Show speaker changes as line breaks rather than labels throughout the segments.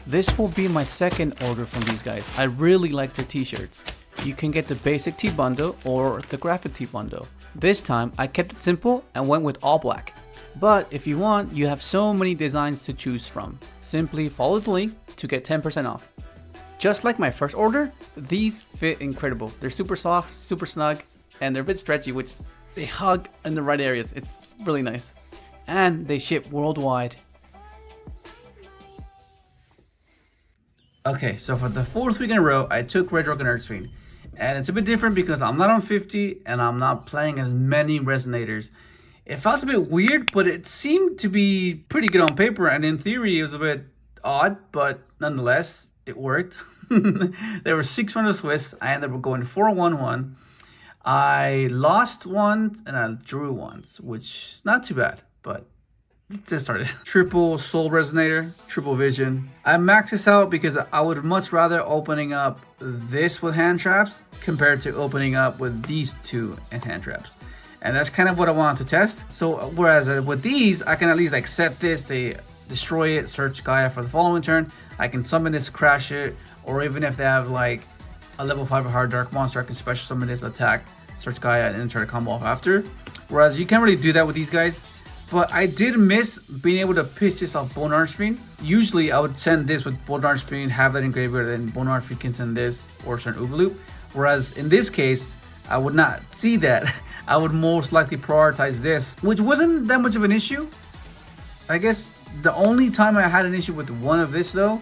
This will be my second order from these guys. I really like their t-shirts. You can get the basic tee bundle or the graphic tee bundle. This time I kept it simple and went with all black. But if you want, you have so many designs to choose from. Simply follow the link to get 10% off. Just like my first order, these fit incredible. They're super soft, super snug, and they're a bit stretchy, which they hug in the right areas. It's really nice. And they ship worldwide. Okay, so for the fourth week in a row, I took Red Dragon Earthfiend. And it's a bit different because I'm not on 50 and I'm not playing as many Resonators. It felt a bit weird, but it seemed to be pretty good on paper. And in theory, it was a bit odd, but nonetheless, it worked. There were 6 from the Swiss. I ended up going 4-1-1. I lost once and I drew once, which not too bad, but just started. Triple Soul Resonator, Triple Vision. I maxed this out because I would much rather opening up this with hand traps compared to opening up with these two and hand traps. And that's kind of what I wanted to test. So whereas with these, I can at least like set this, they destroy it, search Gaia for the following turn. I can summon this, crash it, or even if they have like a level 5 hard dark monster, I can special summon this, attack, search Gaia, and then try to combo off after. Whereas you can't really do that with these guys. But I did miss being able to pitch this off Bone Archfiend. Usually I would send this with Bone Archfiend, have that in graveyard, then Bone Archfiend can send this or send Overloop. Whereas in this case, I would not see that. I would most likely prioritize this, which wasn't that much of an issue. I guess the only time I had an issue with one of this though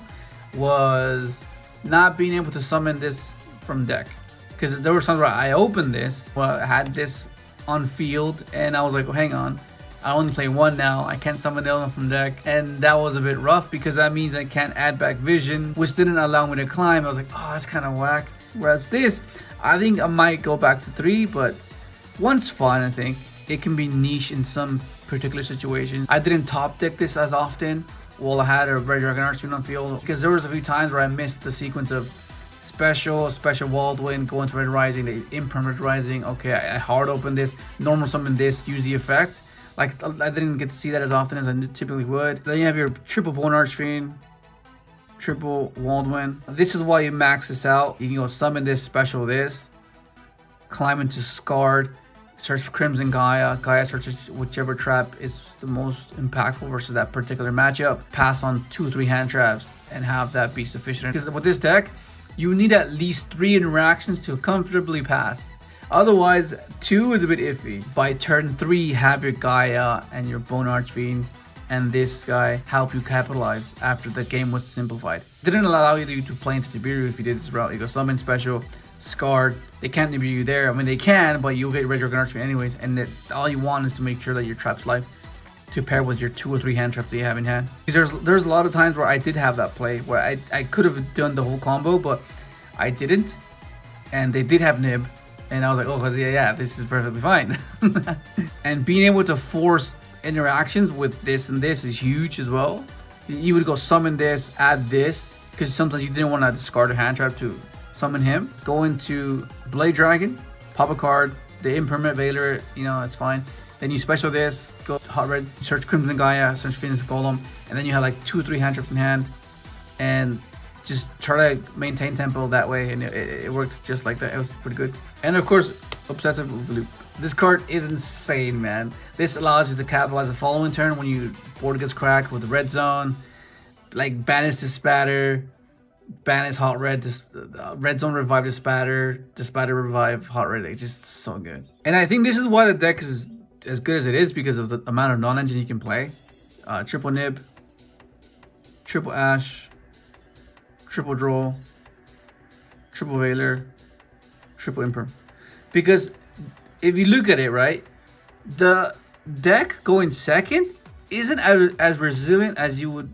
was not being able to summon this from deck. Because there were times where I opened this, well, I had this on field, and I was like, oh, hang on. I only play one now. I can't summon the other one from deck. And that was a bit rough because that means I can't add back vision, which didn't allow me to climb. I was like, oh, that's kind of whack. Whereas this, I think I might go back to 3, but one's fine, I think. It can be niche in some particular situations. I didn't top deck this as often while I had a Red Dragon Archfiend on field because there was a few times where I missed the sequence of special Wildwind, go into Red Rising, the Impermanent Rising. Okay, I hard open this, normal summon this, use the effect. Like, I didn't get to see that as often as I typically would. Then you have your triple Bone Archfiend, triple Wildwind. This is why you max this out. You can go summon this, special this, climb into Scarred, search for Crimson Gaia. Gaia searches whichever trap is the most impactful versus that particular matchup. Pass on 2 or 3 hand traps and have that be sufficient. Because with this deck, you need at least 3 interactions to comfortably pass. Otherwise, 2 is a bit iffy. By turn 3, have your Gaia and your Bone Archfiend and this guy help you capitalize after the game was simplified. Didn't allow you to play into Nibiru if you did this route. You go summon special, Scarred. They can't Nibiru you there. I mean, they can, but you'll get Red Dragon Archfiend anyways. And all you want is to make sure that your trap's life to pair with your 2 or 3 hand traps that you have in hand. Because there's a lot of times where I did have that play where I could have done the whole combo, but I didn't. And they did have Nib. And I was like, oh, yeah, this is perfectly fine. And being able to force interactions with this and this is huge as well. You would go summon this, add this, because sometimes you didn't want to discard a hand trap to summon him. Go into Blade Dragon, pop a card, the Impermanent Veiler, you know, it's fine. Then you special this, go Hot Red, search Crimson Gaia, search Phoenix Golem, and then you have like 2 or 3 hand traps in hand. And just try to maintain tempo that way, and it worked just like that. It was pretty good. And of course, Obsessive Overloop. This card is insane, man. This allows you to capitalize the following turn when your board gets cracked with the red zone. Like banish Dispatter, banish Hot Red, red zone revive Dispatter, Dispatter revive Hot Red. It's just so good. And I think this is why the deck is as good as it is, because of the amount of non-engine you can play. Triple Nib, triple Ash, triple Droll, triple Veiler, triple Imperm. Because if you look at it, right, the deck going second isn't as resilient as you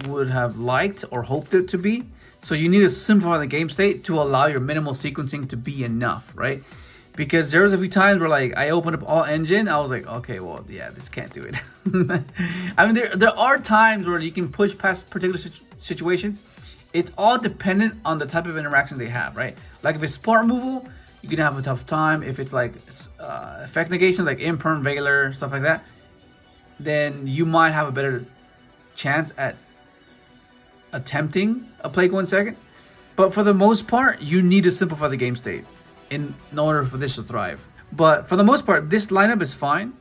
would have liked or hoped it to be. So you need to simplify the game state to allow your minimal sequencing to be enough, right? Because there was a few times where like I opened up all engine, I was like, okay, well, yeah, this can't do it. I mean, there are times where you can push past particular situations. It's all dependent on the type of interaction they have, right? Like if it's spot removal, you're gonna have a tough time. If it's like effect negation, like Imperm, Veiler, stuff like that, then you might have a better chance at attempting a Plague 1 second. But for the most part, you need to simplify the game state in order for this to thrive. But for the most part, this lineup is fine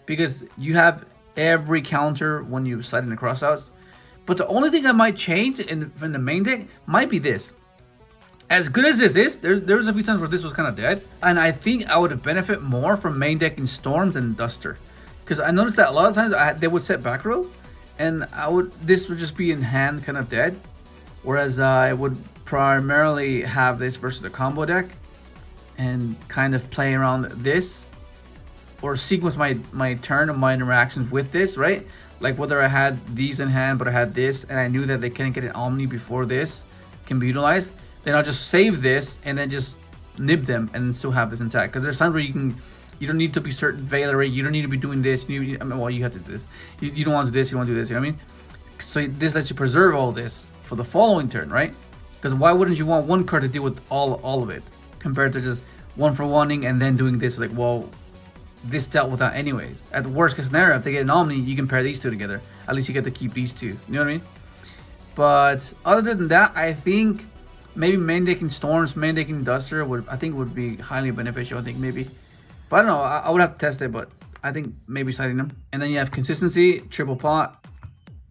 because you have every counter when you slide in the crossouts. But the only thing I might change in the main deck might be this. As good as this is, there's a few times where this was kind of dead, and I think I would benefit more from main decking Storms and Duster, because I noticed that a lot of times they would set back row, and this would just be in hand kind of dead, whereas I would primarily have this versus the combo deck, and kind of play around this, or sequence my turn and my interactions with this, right? Like whether I had these in hand, but I had this, and I knew that they couldn't get an Omni before this can be utilized. Then I'll just save this and then just nib them and still have this intact. Because there's times where you don't need to be certain Valor, you don't need to be doing this. You have to do this. You don't want to do this, you want to do this, you know what I mean? So this lets you preserve all this for the following turn, right? Because why wouldn't you want one card to deal with all of it, compared to just one for wanting and then doing this? Like, well, this dealt with that anyways. At the worst case scenario, if they get an Omni, you can pair these two together. At least you get to keep these two. You know what I mean? But other than that, I think maybe main decking Storms, main decking Duster would be highly beneficial. I think maybe, but I don't know. I would have to test it, but I think maybe siding them. And then you have consistency, triple pot,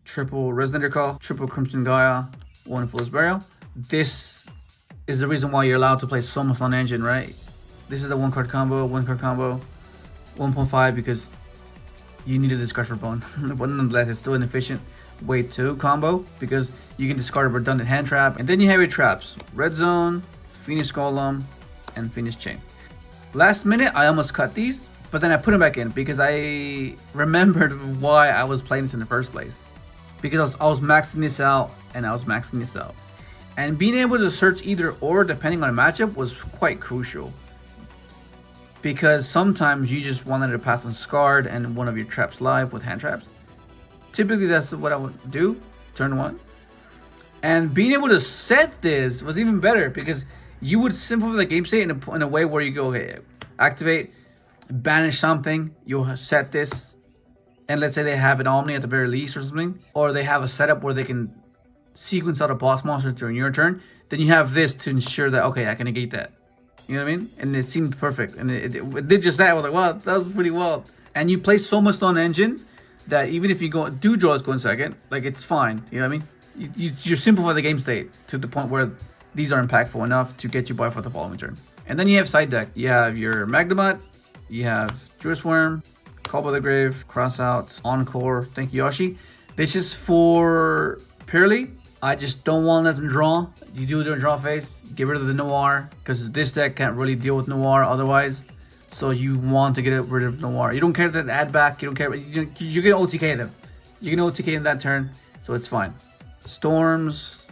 triple Resonator Call, triple Crimson Gaia, one Fool's Burial. This is the reason why you're allowed to play so much on engine, right? This is the one card combo, 1.5, because you need to discard for bone. But nonetheless, it's still an efficient way to combo because you can discard a redundant hand trap. And then you have your traps: Red Zone, Phoenix Golem, and Phoenix Chain. Last minute, I almost cut these, but then I put them back in because I remembered why I was playing this in the first place. Because I was maxing this out and I was maxing this out. And being able to search either or depending on the matchup was quite crucial. Because sometimes you just wanted to pass on Scarred and one of your traps live with hand traps. Typically that's what I would do, turn one. And being able to set this was even better because you would simplify the game state in a way where you go, okay, activate, banish something, you'll set this, and let's say they have an Omni at the very least or something, or they have a setup where they can sequence out a boss monster during your turn, then you have this to ensure that, okay, I can negate that. You know what I mean? And it seemed perfect. And it did just that. I was like, wow, that was pretty wild. And you play so much on engine that even if you do draw this going second, like it's fine. You know what I mean? You simplify the game state to the point where these are impactful enough to get you by for the following turn. And then you have side deck. You have your Magnemite, you have Druid's Worm, Call by the Grave, Crossout, Encore, thank you, Yoshi. This is for purely, I just don't want to let them draw. You do during draw phase, get rid of the Noir, because this deck can't really deal with Noir otherwise. So you want to get rid of Noir. You don't care that add back, you don't care, you can OTK them. You can OTK in that turn, so it's fine. Storms,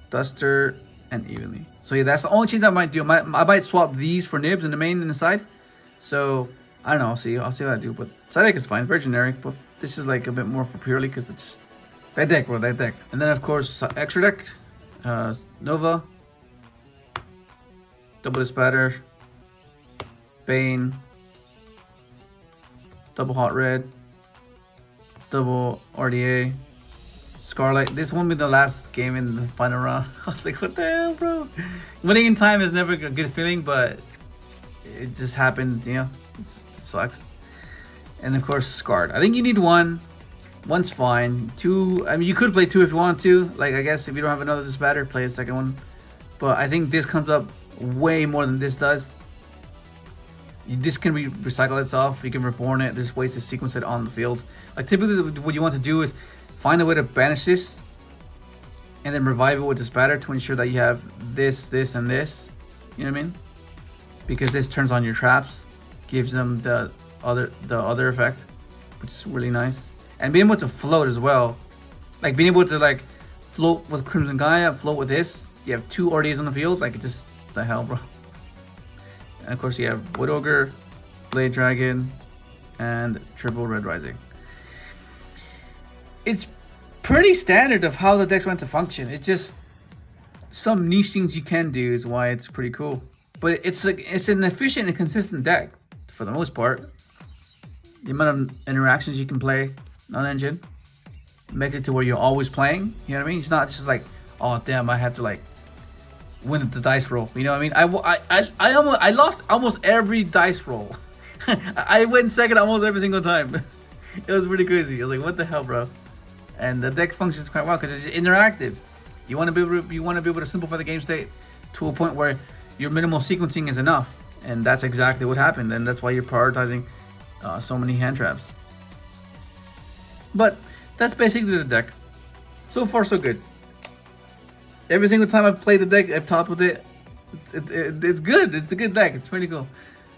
Duster, and Evenly. So yeah, that's the only change I might do. I might swap these for nibs in the main and the side. So I don't know, I'll see what I do. But side deck is fine, very generic. But this is like a bit more for purely because it's that deck, bro, that deck. And then of course extra deck, Nova, Double Spatter, Bane, Double Hot Red, Double RDA, Scarlet. This won't be the last game in the final round. I was like, what the hell, bro? Winning in time is never a good feeling, but it just happened, you know, it sucks. And of course, Scarred. I think you need one. One's fine. Two, I mean, you could play two if you want to. Like, I guess if you don't have another Disbatter, play a second one. But I think this comes up way more than this does. This can recycle itself. You can reborn it. There's ways to sequence it on the field. Like, typically what you want to do is find a way to banish this and then revive it with Disbatter to ensure that you have this, this, and this. You know what I mean? Because this turns on your traps, gives them the other effect, which is really nice. And being able to float as well, like being able to like float with Crimson Gaia, float with this. You have two RDs on the field, like it just the hell, bro. And of course you have Wood Ogre, Blade Dragon, and triple Red Rising. It's pretty standard of how the deck's meant to function. It's just some niche things you can do is why it's pretty cool. But it's an efficient and consistent deck for the most part. The amount of interactions you can play on engine, makes it to where you're always playing. You know what I mean? It's not just like, oh damn, I have to like win the dice roll. You know what I mean? I lost almost every dice roll. I went second almost every single time. It was pretty crazy. I was like, what the hell, bro? And the deck functions quite well because it's interactive. You want to be able to simplify the game state to a point where your minimal sequencing is enough, and that's exactly what happened. And that's why you're prioritizing so many hand traps. But that's basically the deck. So far, so good. Every single time I've played the deck, I've talked with it. It's good. It's a good deck. It's pretty cool.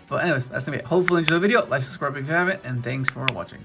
But anyways, that's it. Hopefully you enjoyed the video. Like, subscribe if you haven't, and thanks for watching.